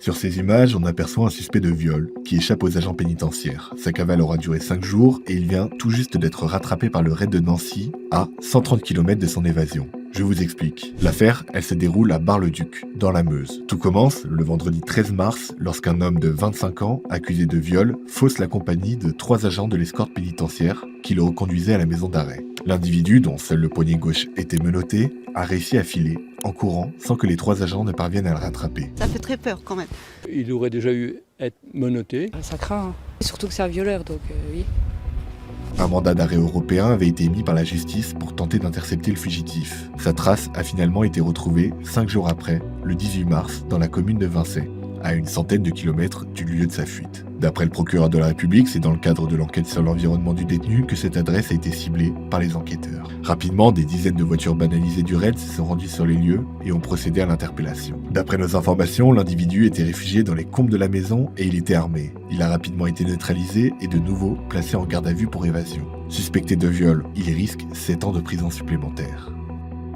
Sur ces images, on aperçoit un suspect de viol qui échappe aux agents pénitentiaires. Sa cavale aura duré 5 jours et il vient tout juste d'être rattrapé par le raid de Nancy à 130 km de son évasion. Je vous explique. L'affaire, elle se déroule à Bar-le-Duc, dans la Meuse. Tout commence le vendredi 13 mars, lorsqu'un homme de 25 ans, accusé de viol, fausse la compagnie de 3 agents de l'escorte pénitentiaire qui le reconduisaient à la maison d'arrêt. L'individu, dont seul le poignet gauche était menotté, a réussi à filer, en courant, sans que les 3 agents ne parviennent à le rattraper. Ça fait très peur quand même. Il aurait déjà eu être menotté. Ça craint, hein. Surtout que c'est un violeur, donc oui. Un mandat d'arrêt européen avait été émis par la justice pour tenter d'intercepter le fugitif. Sa trace a finalement été retrouvée 5 jours après, le 18 mars, dans la commune de Vincey, à une centaine de kilomètres du lieu de sa fuite. D'après le procureur de la République, c'est dans le cadre de l'enquête sur l'environnement du détenu que cette adresse a été ciblée par les enquêteurs. Rapidement, des dizaines de voitures banalisées du raid se sont rendues sur les lieux et ont procédé à l'interpellation. D'après nos informations, l'individu était réfugié dans les combles de la maison et il était armé. Il a rapidement été neutralisé et de nouveau placé en garde à vue pour évasion. Suspecté de viol, il risque 7 ans de prison supplémentaire.